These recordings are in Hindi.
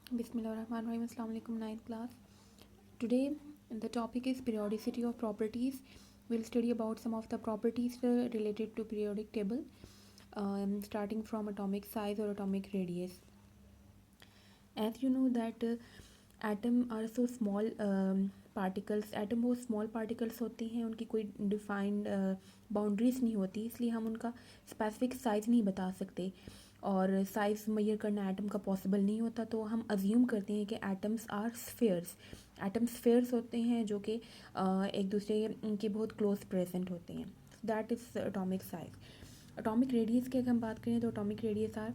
Bismillahirrahmanirrahim. Assalamu alaikum, ninth class. Today the topic is periodicity of properties. We'll study about some of the properties related to periodic table, starting from atomic size or atomic radius. As you know that atom are so small particles. Atom बहुत small particles होते हैं, उनकी कोई defined boundaries नहीं होती, इसलिए हम उनका specific size नहीं बता सकते और साइज़ मेजर करना एटम का पॉसिबल नहीं होता, तो हम अज्यूम करते हैं कि atoms are spheres. Atom spheres होते हैं जो कि एक दूसरे के बहुत क्लोज प्रेजेंट होते हैं. That is atomic size. Atomic radius की अगर हम बात करें तो atomic radius are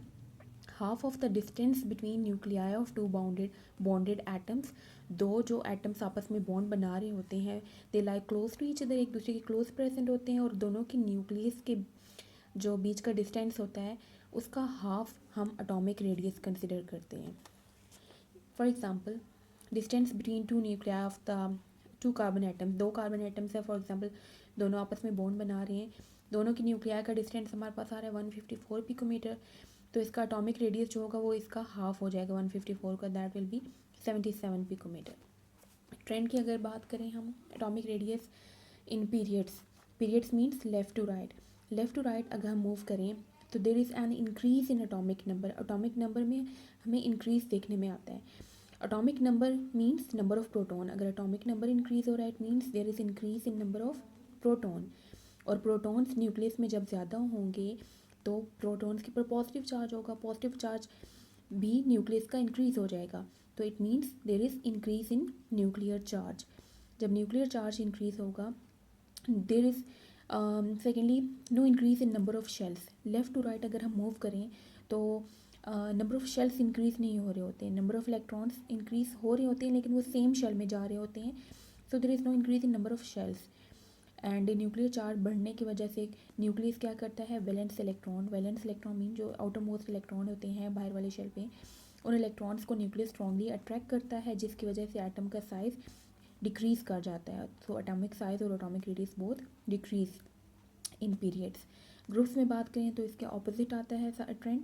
half of the distance between nuclei of two bonded atoms. दो जो एटम्स आपस में बॉन्ड बना रहे होते हैं, they like close to each other, एक दूसरे के क्लोज प्रेजेंट होते हैं और दोनों के न्यूक्लियस के जो बीच का डिस्टेंस होता है उसका हाफ हम एटॉमिक रेडियस कंसिडर करते हैं. For example, distance between two nuclei of the two carbon atoms. दो कार्बन एटम्स है, फॉर एग्जांपल दोनों आपस में बॉन्ड बना रहे हैं, दोनों की न्यूक्लियाई का डिस्टेंस हमारे पास आ रहा है 154 पिकोमीटर, तो इसका एटॉमिक रेडियस जो होगा वो इसका हाफ हो जाएगा 154 का, that will be 77 picometer. Trend की अगर बात करें हम atomic radius in periods. Periods means left to right. Left to right अगर हम मूव करें तो there is an increase in atomic number. Atomic number में हमें इंक्रीज़ देखने में आता है. Atomic number means number of proton. अगर एटॉमिक नंबर इंक्रीज़ हो रहा है it means there is increase in number of proton. और प्रोटॉन्स न्यूक्लियस में जब ज़्यादा होंगे तो प्रोटॉन्स के ऊपर पॉजिटिव चार्ज होगा, पॉजिटिव चार्ज भी न्यूक्लियस का इंक्रीज़ हो जाएगा, तो it means there is increase in nuclear charge. जब न्यूक्लियर चार्ज इंक्रीज़ होगा there is secondly no increase in number of shells. Left to right अगर हम मूव करें तो नंबर ऑफ शेल्स इंक्रीज़ नहीं हो रहे होते हैं, नंबर ऑफ इलेक्ट्रॉन्स इंक्रीज़ हो रहे होते हैं लेकिन वो सेम शेल में जा रहे होते हैं, so there is no increase in number of shells. And nuclear charge बढ़ने की वजह से न्यूक्लियस क्या करता है, valence electron. Valence electron mean जो आउटर मोस्ट इलेक्ट्रॉन होते हैं बाहर वाले शेल पे, उन इलेक्ट्रॉन्स को न्यूक्लियस स्ट्रांगली अट्रैक्ट करता है, जिसकी वजह से एटम का साइज़ डिक्रीज़ कर जाता है. सो एटॉमिक साइज और atomic radius both decrease in periods. Groups में बात करें तो इसके ऑपोजिट आता है ट्रेंड.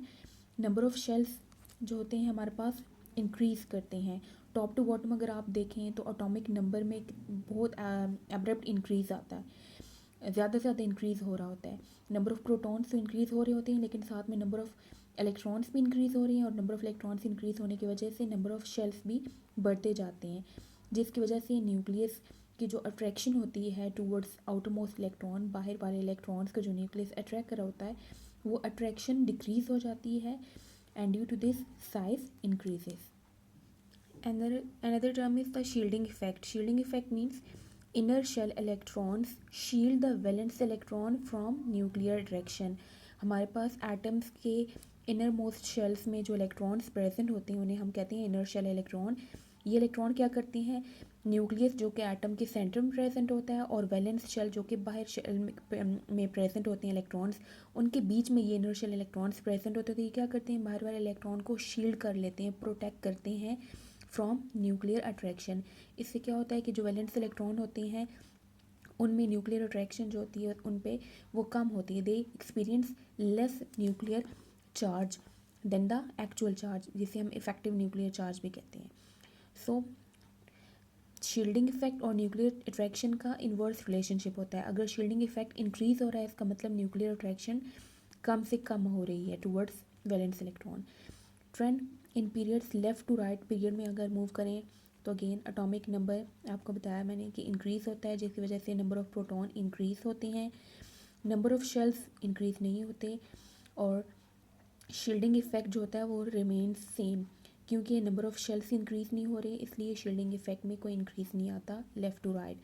नंबर ऑफ शेल्स जो होते हैं हमारे पास इंक्रीज़ करते हैं. टॉप टू बॉटम अगर आप देखें तो एटॉमिक नंबर में बहुत एब्रप्ट इंक्रीज़ आता है, ज़्यादा से ज़्यादा इंक्रीज़ हो रहा होता है. नंबर ऑफ प्रोटॉन्स तो इंक्रीज़ हो रहे होते हैं लेकिन साथ में नंबर ऑफ इलेक्ट्रॉन्स भी इंक्रीज़ हो रहे हैं, और नंबर ऑफ इलेक्ट्रॉन्स इंक्रीज़ होने की वजह से नंबर ऑफ शेल्स भी बढ़ते जाते हैं, जिसकी वजह से न्यूक्लियस की जो अट्रैक्शन होती है टूवर्ड्स आउटर मोस्ट इलेक्ट्रॉन, बाहर वाले इलेक्ट्रॉन्स का जो न्यूक्लियस अट्रैक्ट कर रहा होता है वो अट्रैक्शन डिक्रीज़ हो जाती है, and due to this size increases. Another term is the shielding effect. Shielding effect means inner shell electrons shield the valence electron from nuclear direction. हमारे पास एटम्स के इनर मोस्ट शेल्स में जो इलेक्ट्रॉन्स प्रेजेंट होते हैं उन्हें हम कहते हैं इनर शेल इलेक्ट्रॉन. ये इलेक्ट्रॉन क्या करते हैं, न्यूक्लियस जो कि एटम के सेंटर में प्रेजेंट होता है और वैलेंस शेल जो कि बाहर शेल में प्रेजेंट होते हैं इलेक्ट्रॉन्स, उनके बीच में ये इनर शेल इलेक्ट्रॉन्स प्रेजेंट होते हैं, तो ये क्या करते हैं, बाहर वाले इलेक्ट्रॉन को शील्ड कर लेते हैं, प्रोटेक्ट करते हैं फ्रॉम न्यूक्लियर अट्रैक्शन. इससे क्या होता है कि जो वैलेंस इलेक्ट्रॉन होते हैं उनमें न्यूक्लियर अट्रैक्शन जो होती है उन पे वो कम होती है, they experience less nuclear charge than the actual charge, जिसे हम इफेक्टिव न्यूक्लियर चार्ज भी कहते हैं. सो शील्डिंग इफेक्ट और न्यूक्लियर अट्रैक्शन का इन्वर्स रिलेशनशिप होता है. अगर शील्डिंग इफेक्ट इंक्रीज़ हो रहा है इसका मतलब न्यूक्लियर अट्रैक्शन कम से कम हो रही है towards valence electron. Trend in periods left to right. Period में अगर मूव करें तो अगेन एटॉमिक नंबर आपको बताया मैंने कि इंक्रीज़ होता है, जिसकी वजह से नंबर ऑफ़ प्रोटॉन इंक्रीज़ होते हैं, नंबर ऑफ़ शेल्स इंक्रीज़ नहीं होते, और शील्डिंग इफेक्ट जो होता है वो रिमेन्स सेम, क्योंकि नंबर ऑफ़ शेल्स इंक्रीज़ नहीं हो रहे इसलिए शील्डिंग इफेक्ट में कोई इंक्रीज़ नहीं आता लेफ़्ट टू राइट,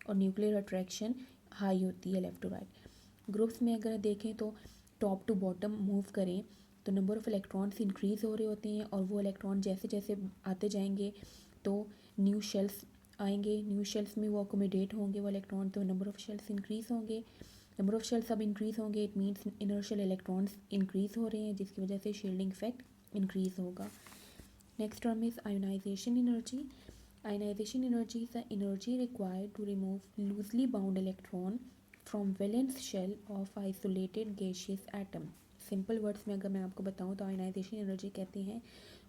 और न्यूक्लियर अट्रैक्शन हाई होती है लेफ़्ट टू राइट. ग्रुप्स में अगर देखें तो टॉप टू बॉटम मूव करें तो नंबर ऑफ़ इलेक्ट्रॉन्स इंक्रीज़ हो रहे होते हैं, और वो इलेक्ट्रॉन जैसे जैसे आते जाएंगे तो न्यू शेल्स आएंगे, न्यू शेल्स में वो अकोमोडेट होंगे वो इलेक्ट्रॉन, तो नंबर ऑफ़ शेल्स इंक्रीज़ होंगे. नंबर ऑफ़ शेल्स अब इंक्रीज़ होंगे it means inertial electrons increase हो रहे हैं, जिसकी वजह से शील्डिंग इफेक्ट इंक्रीज़ होगा. Next term is ionization energy. Ionization energy is the energy required to remove loosely bound electron from valence shell of isolated gaseous atom. Simple words में अगर मैं आपको बताऊं तो आयोनाइजेशन एनर्जी कहते हैं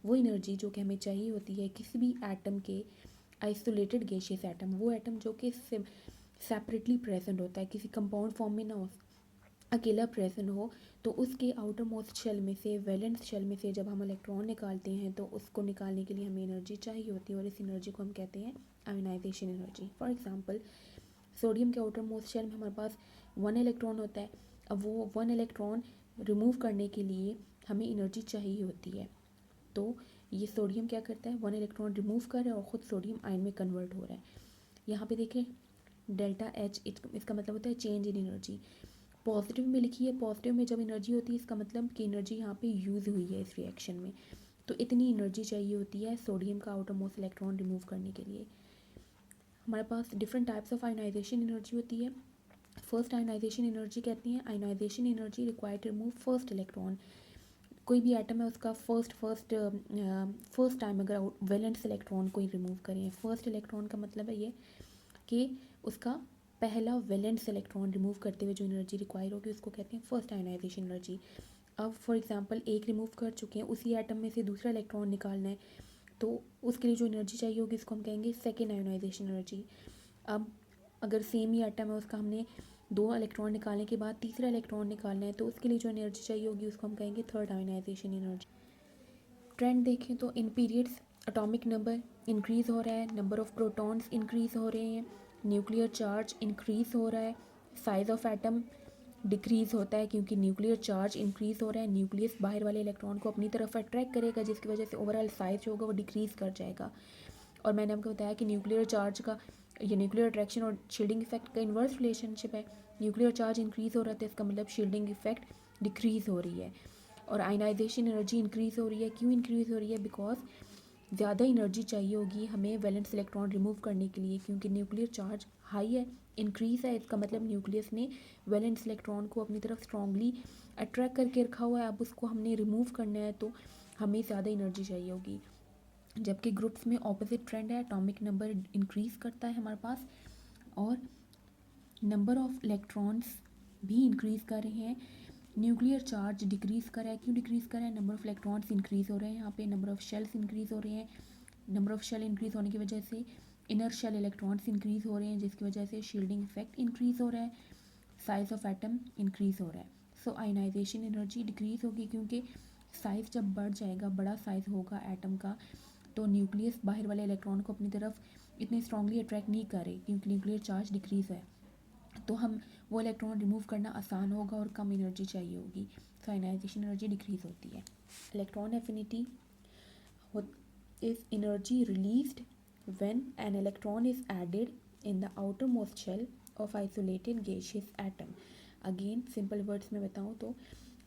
वो एनर्जी जो कि हमें चाहिए होती है किसी भी एटम के, आइसोलेटेड गैशियस एटम, वो एटम जो कि सेपरेटली प्रेजेंट होता है, किसी कंपाउंड फॉर्म में ना हो, अकेला प्रेजेंट हो, तो उसके आउटर मोस्ट शेल में से, वैलेंस शेल में से जब हम इलेक्ट्रॉन निकालते हैं तो उसको निकालने के लिए हमें एनर्जी चाहिए होती है, और इस एनर्जी को हम कहते हैं ionisation energy. For example, sodium के आउटर मोस्ट शेल में हमारे पास 1 इलेक्ट्रॉन होता है। अब वो 1 इलेक्ट्रॉन रिमूव करने के लिए हमें एनर्जी चाहिए होती है, तो ये सोडियम क्या करता है, 1 इलेक्ट्रॉन रिमूव कर रहा है और ख़ुद सोडियम आयन में कन्वर्ट हो रहा है। यहाँ पे देखें डेल्टा एच, इसका मतलब होता है चेंज इन एनर्जी। पॉजिटिव में लिखी है, पॉजिटिव में जब एनर्जी होती है इसका मतलब कि एनर्जी यहाँ पे यूज़ हुई है इस रिएक्शन में, तो इतनी एनर्जी चाहिए होती है सोडियम का आउटर मोस्ट इलेक्ट्रॉन रिमूव करने के लिए। हमारे पास different types of ionisation energy होती है। फर्स्ट आयोनाइजेशन एनर्जी कहती हैं ionisation energy required to remove first electron. कोई भी एटम है उसका फर्स्ट टाइम अगर वैलेंस इलेक्ट्रॉन को ही रिमूव करें, फर्स्ट इलेक्ट्रॉन का मतलब है ये कि उसका पहला वैलेंस इलेक्ट्रॉन रिमूव करते हुए जो एनर्जी रिक्वायर होगी उसको कहते हैं फर्स्ट आयोनाइजेशन एनर्जी। अब फॉर एग्जांपल एक रिमूव कर चुके हैं, उसी एटम में से दूसरा इलेक्ट्रॉन निकालना है, तो उसके लिए जो एनर्जी चाहिए होगी उसको हम कहेंगे सेकेंड आयोनाइजेशन एनर्जी। अब अगर सेम ही एटम है उसका हमने 2 इलेक्ट्रॉन निकालने के बाद तीसरा इलेक्ट्रॉन निकालना है, तो उसके लिए जो एनर्जी चाहिए होगी उसको हम कहेंगे थर्ड आयोनाइजेशन एनर्जी। ट्रेंड देखें तो in periods atomic number increase हो रहा है, नंबर ऑफ प्रोटॉन्स इंक्रीज़ हो रहे हैं, न्यूक्लियर चार्ज इंक्रीज़ हो रहा है, साइज़ ऑफ एटम डिक्रीज़ होता है क्योंकि न्यूक्लियर चार्ज इंक्रीज़ हो रहा है, न्यूक्लियस बाहर वाले इलेक्ट्रॉन को अपनी तरफ अट्रैक्ट करेगा जिसकी वजह से ओवरऑल साइज जो होगा वो डिक्रीज़ कर जाएगा। और मैंने आपको बताया कि न्यूक्लियर चार्ज का, ये न्यूक्लियर अट्रैक्शन और शील्डिंग इफेक्ट का इन्वर्स रिलेशनशिप है। न्यूक्लियर चार्ज इंक्रीज़ हो रहा है तो इसका मतलब शील्डिंग इफेक्ट डिक्रीज़ हो रही है। और आयनाइजेशन एनर्जी इंक्रीज़ हो रही है, क्यों इंक्रीज़ हो रही है, बिकॉज ज़्यादा एनर्जी चाहिए होगी हमें वैलेंस इलेक्ट्रॉन रिमूव करने के लिए, क्योंकि न्यूक्लियर चार्ज हाई है, इंक्रीज़ है, इसका मतलब न्यूक्लियस ने वैलेंस इलेक्ट्रॉन को अपनी तरफ स्ट्रांगली अट्रैक्ट करके रखा हुआ है। अब उसको हमने रिमूव करना है तो हमें ज़्यादा एनर्जी चाहिए होगी। जबकि ग्रुप्स में ऑपोजिट ट्रेंड है, एटॉमिक नंबर इंक्रीज़ करता है हमारे पास और नंबर ऑफ इलेक्ट्रॉन्स भी इंक्रीज़ कर रहे हैं, न्यूक्लियर चार्ज डिक्रीज़ कर रहा है। क्यों डिक्रीज़ कर रहा है, नंबर ऑफ़ इलेक्ट्रॉन्स इंक्रीज़ हो रहे हैं, यहाँ पे नंबर ऑफ़ शेल्स इंक्रीज़ हो रहे हैं, नंबर ऑफ़ शेल इंक्रीज़ होने की वजह से इनर शेल इलेक्ट्रॉन्स इंक्रीज़ हो रहे हैं जिसकी वजह से शील्डिंग इफेक्ट इंक्रीज़ हो रहा है, साइज़ ऑफ एटम इंक्रीज़ हो रहा है। सो आयनाइजेशन एनर्जी डिक्रीज़ होगी क्योंकि साइज़ जब बढ़ जाएगा, बड़ा साइज़ होगा एटम का, तो न्यूक्लियस बाहर वाले इलेक्ट्रॉन को अपनी तरफ इतने स्ट्रांगली अट्रैक्ट नहीं करे क्योंकि न्यूक्लियर चार्ज डिक्रीज़ है, तो हम वो इलेक्ट्रॉन रिमूव करना आसान होगा और कम एनर्जी चाहिए होगी, तो आयनाइजेशन एनर्जी डिक्रीज़ होती है। Electron affinity is energy released when an electron is added in the outermost shell of isolated gaseous atom. Again simple words में बताऊँ तो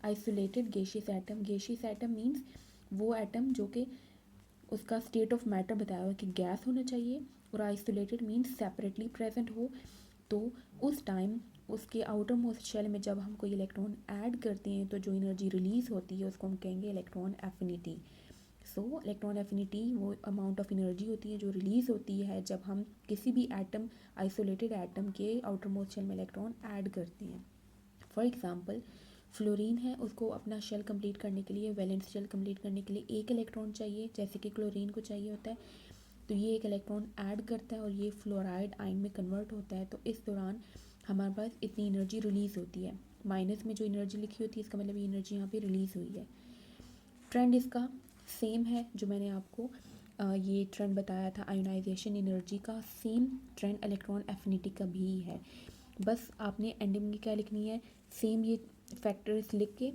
आइसोलेटेड गैशियस एटम मीन्स वो एटम जो कि उसका स्टेट ऑफ मैटर बताया हुआ कि गैस होना चाहिए, और आइसोलेटेड मीन्स सेपरेटली प्रेजेंट हो, तो उस टाइम उसके आउटर मोस्ट शेल में जब हम कोई इलेक्ट्रॉन ऐड करते हैं तो जो एनर्जी रिलीज़ होती है उसको हम कहेंगे इलेक्ट्रॉन एफिनिटी। सो इलेक्ट्रॉन एफिनिटी वो अमाउंट ऑफ एनर्जी होती है जो रिलीज़ होती है जब हम किसी भी एटम, आइसोलेटेड एटम के आउटर मोस्ट शेल में इलेक्ट्रॉन ऐड करते हैं। फॉर एग्जांपल फ्लोरीन है, उसको अपना शेल कंप्लीट करने के लिए, वैलेंस शेल कंप्लीट करने के लिए एक इलेक्ट्रॉन चाहिए जैसे कि क्लोरीन को चाहिए होता है, तो ये एक इलेक्ट्रॉन ऐड करता है और ये फ्लोराइड आयन में कन्वर्ट होता है, तो इस दौरान हमारे पास इतनी एनर्जी रिलीज़ होती है। माइनस में जो एनर्जी लिखी होती है इसका मतलब ये एनर्जी यहाँ पे रिलीज़ हुई है। ट्रेंड इसका सेम है जो मैंने आपको ये ट्रेंड बताया था आयोनाइजेशन एनर्जी का, सेम ट्रेंड इलेक्ट्रॉन एफिनिटी का भी है। बस आपने एंडिंग में क्या लिखनी है, सेम ये फैक्टर्स लिख के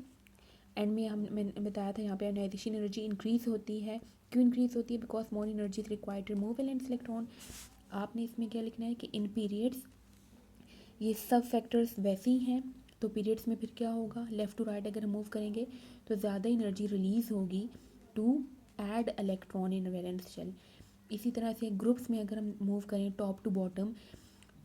एंड में मैंने बताया था यहाँ पे आयोनाइजेशन एनर्जी इंक्रीज़ होती है। क्यों इंक्रीज़ होती है, because more energy is required to remove valence electron. आपने इसमें क्या लिखना है कि इन पीरियड्स, ये सब फैक्टर्स वैसे ही हैं, तो पीरियड्स में फिर क्या होगा, लेफ़्ट टू राइट अगर मूव करेंगे तो ज़्यादा एनर्जी रिलीज़ होगी to add electron in valence shell. इसी तरह से ग्रुप्स में अगर हम मूव करें टॉप टू बॉटम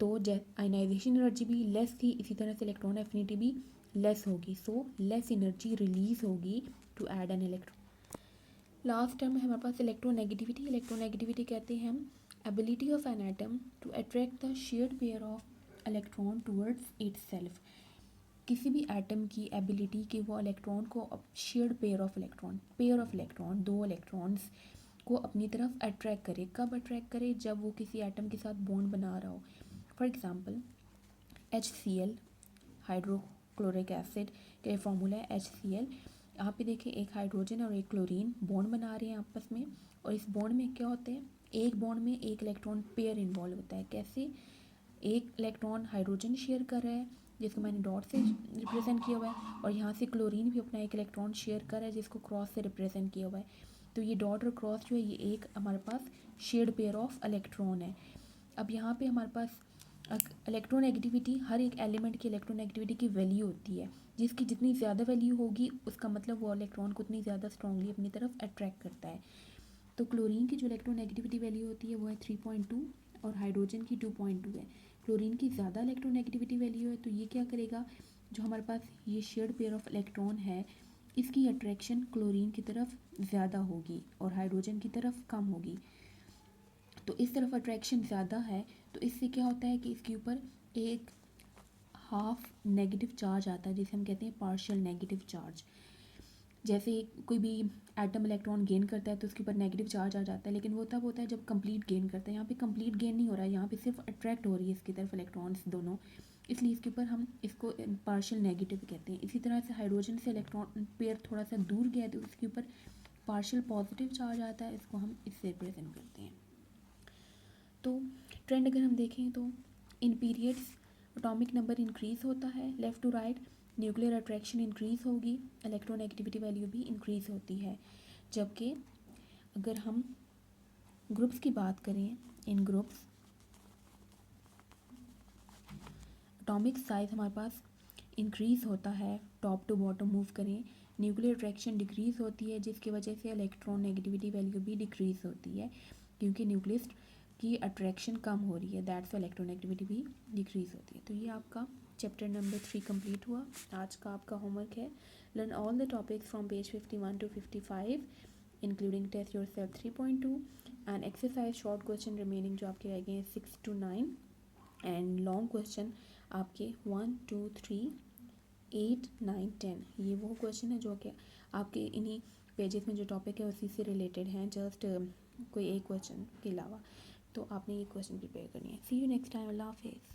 तो आयनाइजेशन एनर्जी भी लेस थी, इसी तरह से इलेक्ट्रॉन एफिनिटी भी लेस होगी, सो लेस एनर्जी रिलीज़ होगी to add an electron. Last term है हमारे पास इलेक्ट्रोनेगेटिविटी। इलेक्ट्रोनेगेटिविटी कहते हैं हम ability of an atom to attract the shared pair of electron towards itself. किसी भी एटम की एबिलिटी कि वो इलेक्ट्रॉन को शेयर्ड पेयर ऑफ इलेक्ट्रॉन दो इलेक्ट्रॉन्स को अपनी तरफ अट्रैक्ट करे। कब अट्रैक्ट करे? जब वो किसी एटम के साथ बॉन्ड बना रहा हो। For example HCl, hydrochloric acid का ये फॉर्मूला है HCl। यहाँ पे देखिए एक हाइड्रोजन और एक क्लोरीन बॉन्ड बना रहे हैं आपस में, और इस बॉन्ड में क्या होते हैं, एक बॉन्ड में एक इलेक्ट्रॉन पेयर इन्वॉल्व होता है। कैसे? एक इलेक्ट्रॉन हाइड्रोजन शेयर कर रहा है जिसको मैंने डॉट से रिप्रेजेंट किया हुआ है, और यहाँ से क्लोरीन भी अपना एक इलेक्ट्रॉन शेयर कर रहा है जिसको क्रॉस से रिप्रेजेंट किया हुआ है। तो ये डॉट और क्रॉस जो है ये एक हमारे पास शेयर्ड पेयर ऑफ इलेक्ट्रॉन है। अब यहाँ पे हमारे पास इलेक्ट्रोनेगेटिविटी, हर एक एलिमेंट की इलेक्ट्रोनेगेटिविटी की वैल्यू होती है, जिसकी जितनी ज़्यादा वैल्यू होगी उसका मतलब वो इलेक्ट्रॉन को उतनी ज़्यादा स्ट्रांगली अपनी तरफ अट्रैक्ट करता है। तो क्लोरीन की जो इलेक्ट्रोनेगेटिविटी वैल्यू होती है वो है 3.2 और हाइड्रोजन की 2.2 है। क्लोरीन की ज़्यादा इलेक्ट्रोनेगेटिविटी वैल्यू है, तो ये क्या करेगा, जो हमारे पास ये शेयर्ड पेयर ऑफ इलेक्ट्रॉन है इसकी अट्रैक्शन क्लोरीन की तरफ ज़्यादा होगी और हाइड्रोजन की तरफ कम होगी। तो इस तरफ अट्रैक्शन ज़्यादा है, तो इससे क्या होता है कि इसके ऊपर एक हाफ नेगेटिव चार्ज आता है जिसे हम कहते हैं पार्शियल नेगेटिव चार्ज। जैसे कोई भी एटम इलेक्ट्रॉन गेन करता है तो उसके ऊपर नेगेटिव चार्ज आ जाता है, लेकिन वो तब होता है जब कंप्लीट गेन करता है। यहाँ पे कंप्लीट गेन नहीं हो रहा है, यहाँ पे सिर्फ अट्रैक्ट हो रही है इसकी तरफ इलेक्ट्रॉन्स दोनों, इसलिए इसके ऊपर हम इसको पार्शियल नेगेटिव कहते हैं। इसी तरह से हाइड्रोजन से इलेक्ट्रॉन पेयर थोड़ा सा दूर गया तो उसके ऊपर पार्शियल पॉजिटिव चार्ज आता है, इसको हम इससे रिप्रेजेंट करते हैं। तो ट्रेंड अगर हम देखें तो in periods atomic number increase होता है left to right, nuclear attraction increase होगी, इलेक्ट्रोनेगेटिविटी वैल्यू भी इंक्रीज़ होती है। जबकि अगर हम ग्रुप्स की बात करें, इन ग्रुप्स एटॉमिक साइज हमारे पास इंक्रीज़ होता है, टॉप टू बॉटम मूव करें, न्यूक्लियर अट्रैक्शन डिक्रीज़ होती है जिसकी वजह से इलेक्ट्रॉन नेगेटिविटी वैल्यू भी डिक्रीज़ होती है क्योंकि न्यूक्लियस की अट्रैक्शन कम हो रही है, दैट्स इलेक्ट्रोनेगेटिविटी भी डिक्रीज़ होती है। तो ये आपका चैप्टर नंबर 3 कंप्लीट हुआ। आज का आपका होमवर्क है learn all the topics from page 51 to 55 including test yourself 3.2 and exercise short question remaining जो आपके रह गए हैं 6 to 9 एंड लॉन्ग क्वेश्चन आपके 1 2 3 8 9 10। ये वो क्वेश्चन है जो कि आपके इन्हीं पेजेस में जो टॉपिक है उसी से रिलेटेड हैं, जस्ट कोई एक क्वेश्चन के अलावा। तो आपने ये क्वेश्चन प्रिपेयर करनी है। सी यू नेक्स्ट टाइम। अल्लाह हाफिज़।